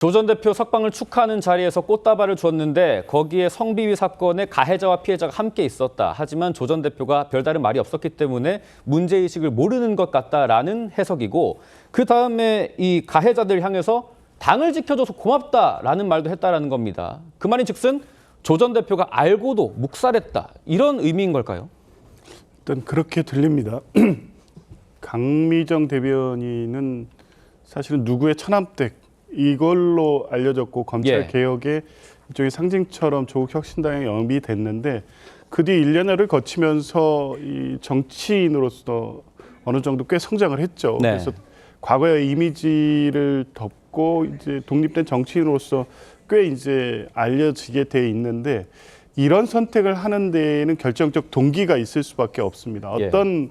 조 전 대표 석방을 축하하는 자리에서 꽃다발을 줬는데 거기에 성비위 사건에 가해자와 피해자가 함께 있었다. 하지만 조 전 대표가 별다른 말이 없었기 때문에 문제의식을 모르는 것 같다라는 해석이고, 그다음에 이 가해자들 향해서 당을 지켜줘서 고맙다라는 말도 했다라는 겁니다. 그 말인즉슨 조 전 대표가 알고도 묵살했다, 이런 의미인 걸까요? 일단 그렇게 들립니다. 강미정 대변인은 사실은 누구의 처남댁 이걸로 알려졌고 검찰 개혁의 일종의 상징처럼 조국 혁신당에 영입이 됐는데, 그 뒤 1년여를 거치면서 이 정치인으로서 어느 정도 꽤 성장을 했죠. 네. 그래서 과거의 이미지를 덮고 이제 독립된 정치인으로서 꽤 이제 알려지게 돼 있는데, 이런 선택을 하는 데에는 결정적 동기가 있을 수밖에 없습니다. 어떤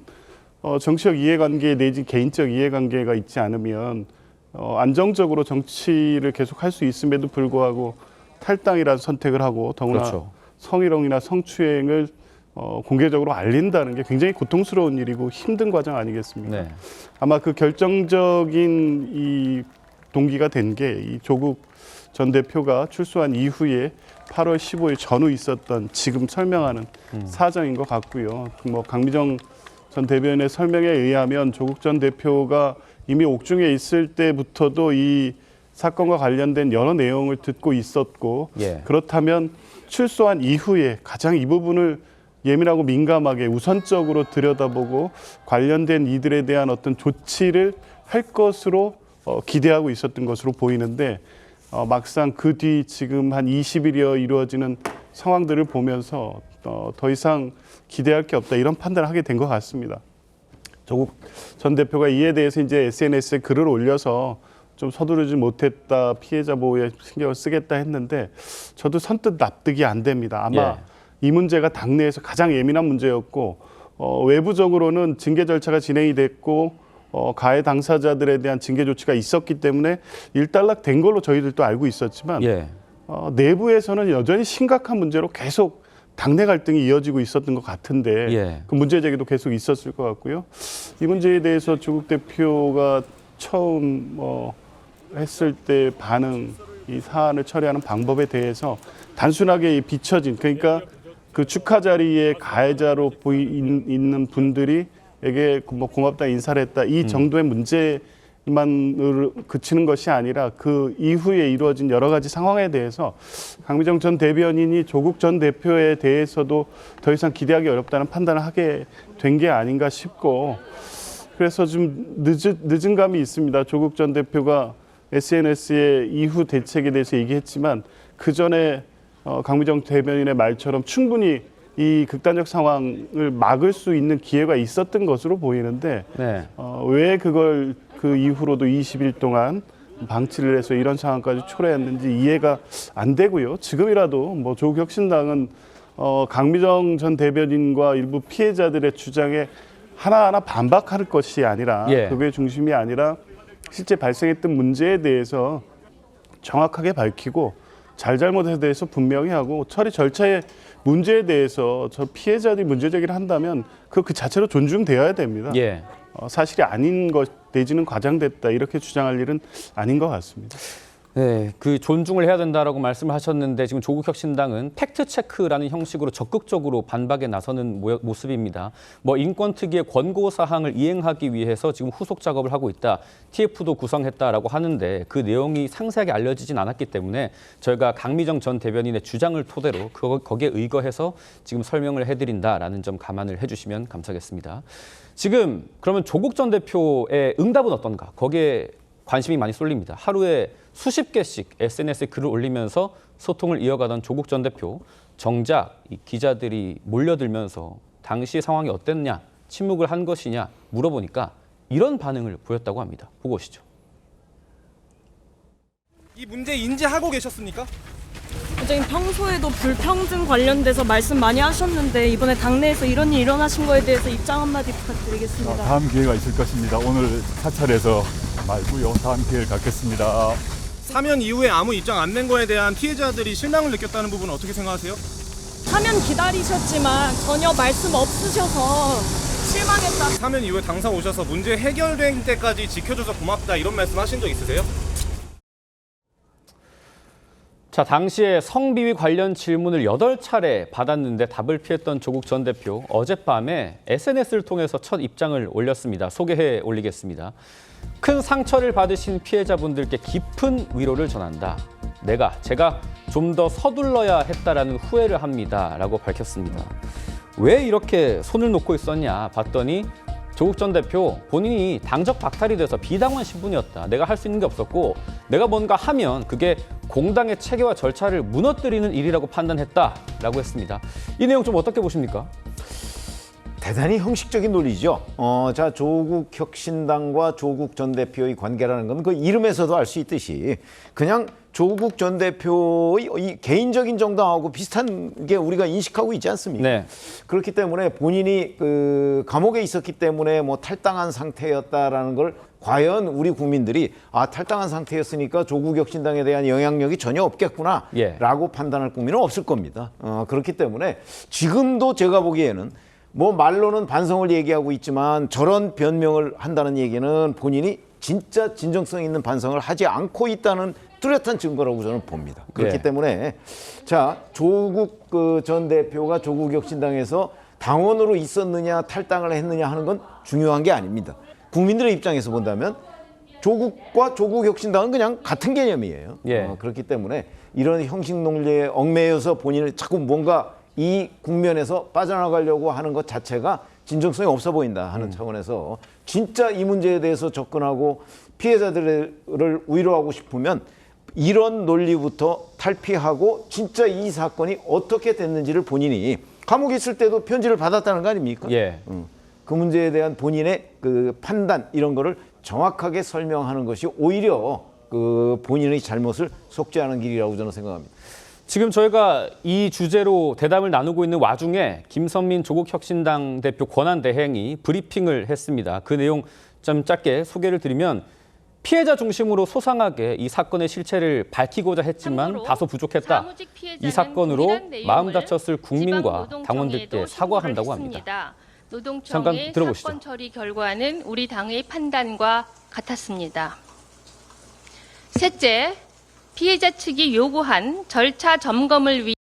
정치적 이해관계 내지 개인적 이해관계가 있지 않으면 안정적으로 정치를 계속할 수 있음에도 불구하고 탈당이라는 선택을 하고, 더구나 그렇죠. 성희롱이나 성추행을 공개적으로 알린다는 게 굉장히 고통스러운 일이고 힘든 과정 아니겠습니까? 네. 아마 그 결정적인 이 동기가 된 게 이 조국 전 대표가 출소한 이후에 8월 15일 전후 있었던 지금 설명하는 사정인 것 같고요. 뭐 강미정 전 대변인의 설명에 의하면 조국 전 대표가 이미 옥중에 있을 때부터도 이 사건과 관련된 여러 내용을 듣고 있었고, 그렇다면 출소한 이후에 가장 이 부분을 예민하고 민감하게 우선적으로 들여다보고 관련된 이들에 대한 어떤 조치를 할 것으로 기대하고 있었던 것으로 보이는데, 막상 그 뒤 지금 한 20일여 이루어지는 상황들을 보면서 더 이상 기대할 게 없다, 이런 판단을 하게 된 것 같습니다. 조국 전 대표가 이에 대해서 이제 SNS에 글을 올려서 좀 서두르지 못했다, 피해자 보호에 신경을 쓰겠다 했는데, 저도 선뜻 납득이 안 됩니다. 아마 이 문제가 당내에서 가장 예민한 문제였고, 외부적으로는 징계 절차가 진행이 됐고 가해 당사자들에 대한 징계 조치가 있었기 때문에 일단락된 걸로 저희들도 알고 있었지만, 내부에서는 여전히 심각한 문제로 계속 당내 갈등이 이어지고 있었던 것 같은데, 그 문제 제기도 계속 있었을 것 같고요. 이 문제에 대해서 조국 대표가 처음 했을 때 반응, 이 사안을 처리하는 방법에 대해서 단순하게 비춰진, 그러니까 그 축하 자리에 가해자로 있는 분들이에게 뭐 고맙다, 인사를 했다, 이 정도의 문제만으로 그치는 것이 아니라 그 이후에 이루어진 여러 가지 상황에 대해서 강미정 전 대변인이 조국 전 대표에 대해서도 더 이상 기대하기 어렵다는 판단을 하게 된 게 아닌가 싶고, 그래서 좀 늦은 감이 있습니다. 조국 전 대표가 SNS의 이후 대책에 대해서 얘기했지만, 그 전에 강미정 대변인의 말처럼 충분히 이 극단적 상황을 막을 수 있는 기회가 있었던 것으로 보이는데, 왜 그걸 그 이후로도 20일 동안 방치를 해서 이런 상황까지 초래했는지 이해가 안 되고요. 지금이라도 뭐 조국 혁신당은 강미정 전 대변인과 일부 피해자들의 주장에 하나하나 반박할 것이 아니라, 그게 중심이 아니라 실제 발생했던 문제에 대해서 정확하게 밝히고 잘잘못에 대해서 분명히 하고, 처리 절차의 문제에 대해서 저 피해자들이 문제 제기를 한다면 그 자체로 존중되어야 됩니다. 사실이 아닌 것 내지는 과장됐다, 이렇게 주장할 일은 아닌 것 같습니다. 네, 그 존중을 해야 된다라고 말씀을 하셨는데, 지금 조국 혁신당은 팩트 체크라는 형식으로 적극적으로 반박에 나서는 모습입니다. 뭐 인권 특위의 권고 사항을 이행하기 위해서 지금 후속 작업을 하고 있다, TF도 구성했다라고 하는데, 그 내용이 상세하게 알려지진 않았기 때문에 저희가 강미정 전 대변인의 주장을 토대로 거기에 의거해서 지금 설명을 해드린다라는 점 감안을 해주시면 감사하겠습니다. 지금 그러면 조국 전 대표의 응답은 어떤가? 거기에 관심이 많이 쏠립니다. 하루에 수십 개씩 SNS에 글을 올리면서 소통을 이어가던 조국 전 대표, 정작 이 기자들이 몰려들면서 당시 상황이 어땠냐, 침묵을 한 것이냐 물어보니까 이런 반응을 보였다고 합니다. 보고 오시죠. 이 문제 인지하고 계셨습니까? 원장님, 평소에도 불평등 관련돼서 말씀 많이 하셨는데 이번에 당내에서 이런 일 일어나신 거에 대해서 입장 한마디 부탁드리겠습니다. 다음 기회가 있을 것입니다. 오늘 사찰에서 말고요. 다음 기회를 갖겠습니다. 사면 이후에 아무 입장 안 낸 거에 대한 피해자들이 실망을 느꼈다는 부분은 어떻게 생각하세요? 사면 기다리셨지만 전혀 말씀 없으셔서 실망했다. 사면 이후에 당사 오셔서 문제 해결된 때까지 지켜줘서 고맙다, 이런 말씀 하신 적 있으세요? 자, 당시에 성비위 관련 질문을 8차례 받았는데 답을 피했던 조국 전 대표 어젯밤에 SNS를 통해서 첫 입장을 올렸습니다. 소개해 올리겠습니다. 큰 상처를 받으신 피해자분들께 깊은 위로를 전한다. 제가 좀 더 서둘러야 했다라는 후회를 합니다. 라고 밝혔습니다. 왜 이렇게 손을 놓고 있었냐 봤더니 조국 전 대표 본인이 당적 박탈이 돼서 비당원 신분이었다. 내가 할 수 있는 게 없었고 내가 뭔가 하면 그게 공당의 체계와 절차를 무너뜨리는 일이라고 판단했다라고 했습니다. 이 내용 좀 어떻게 보십니까? 대단히 형식적인 논리죠. 자, 조국 혁신당과 조국 전 대표의 관계라는 건 그 이름에서도 알 수 있듯이 그냥 조국 전 대표의 이 개인적인 정당하고 비슷한 게 우리가 인식하고 있지 않습니까? 네. 그렇기 때문에 본인이 그 감옥에 있었기 때문에 뭐 탈당한 상태였다라는 걸 과연 우리 국민들이 탈당한 상태였으니까 조국 혁신당에 대한 영향력이 전혀 없겠구나라고 판단할 국민은 없을 겁니다. 그렇기 때문에 지금도 제가 보기에는 뭐 말로는 반성을 얘기하고 있지만 저런 변명을 한다는 얘기는 본인이 진짜 진정성 있는 반성을 하지 않고 있다는 뚜렷한 증거라고 저는 봅니다. 그렇기 네. 때문에 자, 조국 전 대표가 조국혁신당에서 당원으로 있었느냐 탈당을 했느냐 하는 건 중요한 게 아닙니다. 국민들의 입장에서 본다면 조국과 조국혁신당은 그냥 같은 개념이에요. 예. 그렇기 때문에 이런 형식 논리에 얽매여서 본인을 자꾸 뭔가 이 국면에서 빠져나가려고 하는 것 자체가 진정성이 없어 보인다 하는 차원에서 진짜 이 문제에 대해서 접근하고 피해자들을 위로하고 싶으면 이런 논리부터 탈피하고 진짜 이 사건이 어떻게 됐는지를 본인이 감옥에 있을 때도 편지를 받았다는 거 아닙니까? 예. 그 문제에 대한 본인의 그 판단 이런 거를 정확하게 설명하는 것이 오히려 그 본인의 잘못을 속죄하는 길이라고 저는 생각합니다. 지금 저희가 이 주제로 대담을 나누고 있는 와중에 김선민 조국혁신당 대표 권한대행이 브리핑을 했습니다. 그 내용 좀 짧게 소개를 드리면 피해자 중심으로 소상하게 이 사건의 실체를 밝히고자 했지만 다소 부족했다. 이 사건으로 마음 다쳤을 국민과 당원들께 사과한다고 합니다. 노동청의 잠깐 들어보시죠. 사건 처리 결과는 우리 당의 판단과 같았습니다. 셋째, 피해자 측이 요구한 절차 점검을 위해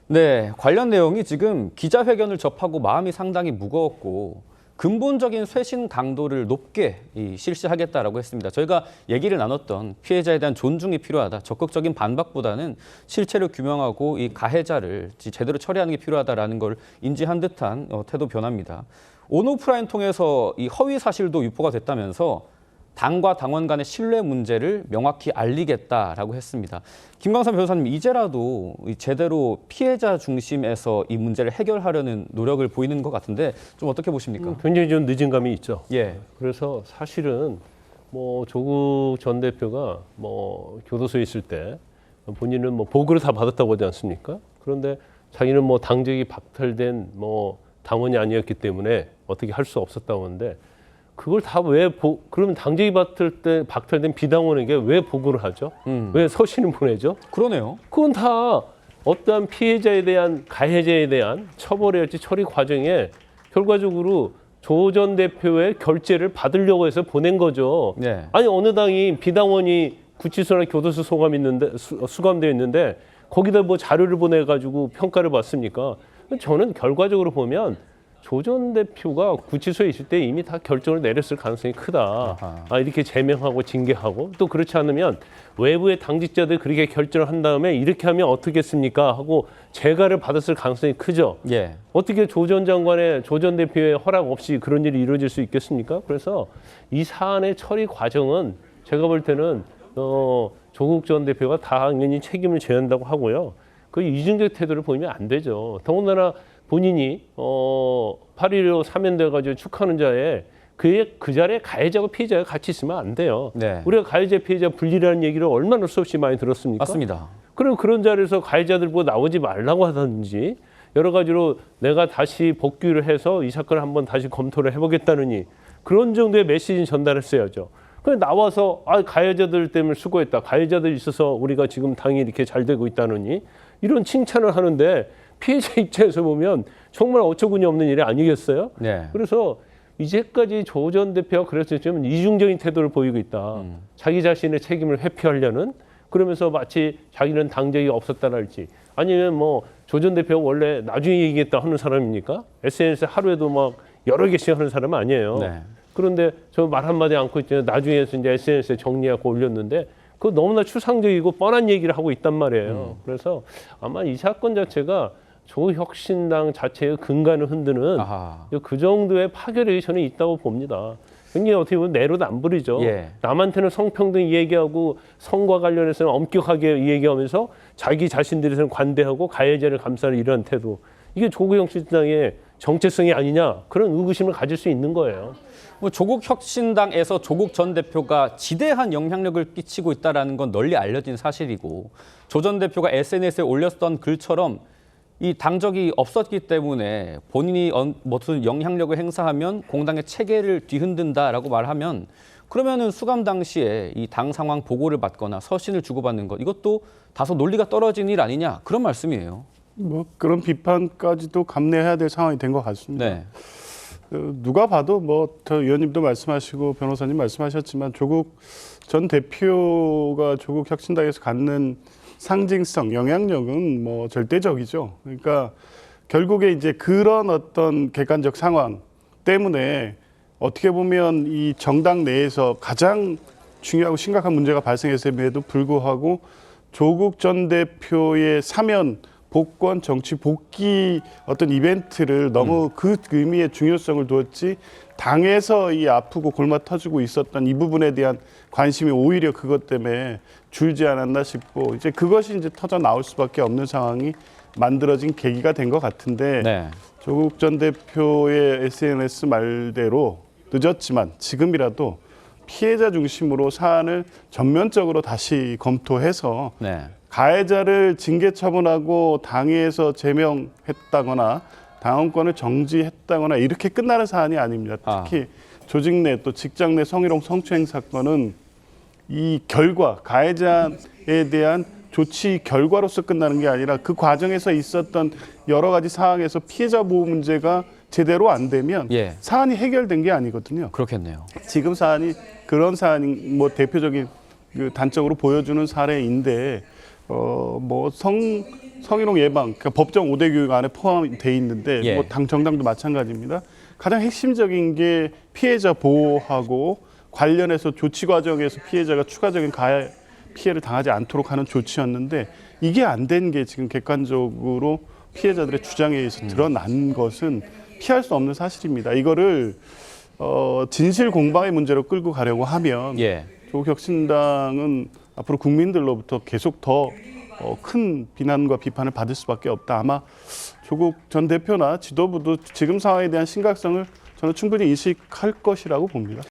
네, 관련 내용이 지금 기자회견을 접하고 마음이 상당히 무거웠고 근본적인 쇄신 강도를 높게 실시하겠다라고 했습니다. 저희가 얘기를 나눴던 피해자에 대한 존중이 필요하다. 적극적인 반박보다는 실체를 규명하고 이 가해자를 제대로 처리하는 게 필요하다라는 걸 인지한 듯한 태도 변화입니다. 온오프라인 통해서 이 허위 사실도 유포가 됐다면서 당과 당원 간의 신뢰 문제를 명확히 알리겠다라고 했습니다. 김광삼 변호사님, 이제라도 제대로 피해자 중심에서 이 문제를 해결하려는 노력을 보이는 것 같은데 좀 어떻게 보십니까? 굉장히 좀 늦은 감이 있죠. 예. 그래서 사실은 뭐 조국 전 대표가 뭐 교도소에 있을 때 본인은 뭐 보고를 다 받았다고 하지 않습니까? 그런데 자기는 뭐 당적이 박탈된 뭐 당원이 아니었기 때문에 어떻게 할 수 없었다고 하는데 그걸 다 그러면 당적이 박탈된 비당원에게 왜 보고를 하죠? 왜 서신을 보내죠? 그러네요. 그건 다 어떠한 피해자에 대한 가해자에 대한 처벌할지 처리 과정에 결과적으로 조 전 대표의 결재를 받으려고 해서 보낸 거죠. 네. 아니 어느 당이 비당원이 구치소나 교도소 수감되어 있는데 거기다 뭐 자료를 보내가지고 평가를 받습니까? 저는 결과적으로 보면 조 전 대표가 구치소에 있을 때 이미 다 결정을 내렸을 가능성이 크다. 이렇게 제명하고 징계하고 또 그렇지 않으면 외부의 당직자들 그렇게 결정을 한 다음에 이렇게 하면 어떻겠습니까 하고 재가를 받았을 가능성이 크죠. 예. 어떻게 조 전 대표의 허락 없이 그런 일이 이루어질 수 있겠습니까? 그래서 이 사안의 처리 과정은 제가 볼 때는 조국 전 대표가 당연히 책임을 져야 한다고 하고요. 그 이중적 태도를 보이면 안 되죠. 더군다나 본인이 8.15 사면돼가지고 축하하는 자에 그 자리에 가해자고 피해자가 같이 있으면 안 돼요. 네. 우리가 가해자 피해자 분리라는 얘기를 얼마나 수없이 많이 들었습니까? 맞습니다. 그럼 그런 자리에서 가해자들 보고 나오지 말라고 하든지 여러 가지로 내가 다시 복귀를 해서 이 사건을 한번 다시 검토를 해보겠다느니 그런 정도의 메시지는 전달했어야죠. 그냥 나와서 가해자들 때문에 수고했다. 가해자들 있어서 우리가 지금 당이 이렇게 잘 되고 있다느니 이런 칭찬을 하는데 피해자 입장에서 보면 정말 어처구니 없는 일이 아니겠어요? 네. 그래서 이제까지 조 전 대표가 그랬었지만 이중적인 태도를 보이고 있다. 자기 자신의 책임을 회피하려는 그러면서 마치 자기는 당적이 없었다랄지 아니면 뭐 조 전 대표가 원래 나중에 얘기했다 하는 사람입니까? SNS에 하루에도 막 여러 개씩 하는 사람 아니에요. 네. 그런데 저 말 한마디 않고 있잖아요. 나중에서 이제 SNS에 정리하고 올렸는데 그거 너무나 추상적이고 뻔한 얘기를 하고 있단 말이에요. 그래서 아마 이 사건 자체가 조혁신당 자체의 근간을 흔드는 아하. 그 정도의 파괴력이 저는 있다고 봅니다. 굉장히 어떻게 보면 내로남불이죠. 예. 남한테는 성평등 얘기하고 성과 관련해서는 엄격하게 얘기하면서 자기 자신들에서는 관대하고 가해자를 감싸는 이런 태도. 이게 조국혁신당의 정체성이 아니냐 그런 의구심을 가질 수 있는 거예요. 뭐 조국 혁신당에서 조국 전 대표가 지대한 영향력을 끼치고 있다는 건 널리 알려진 사실이고 조 전 대표가 SNS에 올렸던 글처럼 이 당적이 없었기 때문에 본인이 무슨 영향력을 행사하면 공당의 체계를 뒤흔든다라고 말하면 그러면은 수감 당시에 이 당 상황 보고를 받거나 서신을 주고받는 것 이것도 다소 논리가 떨어진 일 아니냐 그런 말씀이에요. 뭐 그런 비판까지도 감내해야 될 상황이 된 것 같습니다. 네. 누가 봐도 뭐 저 의원님도 말씀하시고 변호사님 말씀하셨지만 조국 전 대표가 조국 혁신당에서 갖는 상징성, 영향력은 뭐 절대적이죠. 그러니까 결국에 이제 그런 어떤 객관적 상황 때문에 어떻게 보면 이 정당 내에서 가장 중요하고 심각한 문제가 발생했음에도 불구하고 조국 전 대표의 사면 복권 정치 복귀 어떤 이벤트를 너무 그 의미의 중요성을 두었지 당에서 이 아프고 골마 터지고 있었던 이 부분에 대한 관심이 오히려 그것 때문에 줄지 않았나 싶고 이제 그것이 이제 터져 나올 수밖에 없는 상황이 만들어진 계기가 된 것 같은데 네. 조국 전 대표의 SNS 말대로 늦었지만 지금이라도 피해자 중심으로 사안을 전면적으로 다시 검토해서 네. 가해자를 징계 처분하고 당에서 제명했다거나 당원권을 정지했다거나 이렇게 끝나는 사안이 아닙니다. 특히 조직 내 또 직장 내 성희롱 성추행 사건은 이 결과 가해자에 대한 조치 결과로서 끝나는 게 아니라 그 과정에서 있었던 여러 가지 상황에서 피해자 보호 문제가 제대로 안 되면 예. 사안이 해결된 게 아니거든요. 그렇겠네요. 지금 사안이 그런 사안이 뭐 대표적인 그 단적으로 보여주는 사례인데 뭐 성희롱 예방 그러니까 법정 5대 교육 안에 포함돼 있는데 예. 뭐 당 정당도 마찬가지입니다. 가장 핵심적인 게 피해자 보호하고 관련해서 조치 과정에서 피해자가 추가적인 가해 피해를 당하지 않도록 하는 조치였는데 이게 안 된 게 지금 객관적으로 피해자들의 주장에 의해서 드러난 것은 피할 수 없는 사실입니다. 이거를 진실 공방의 문제로 끌고 가려고 하면 예. 조국 혁신당은 앞으로 국민들로부터 계속 더 큰 비난과 비판을 받을 수밖에 없다. 아마 조국 전 대표나 지도부도 지금 상황에 대한 심각성을 저는 충분히 인식할 것이라고 봅니다.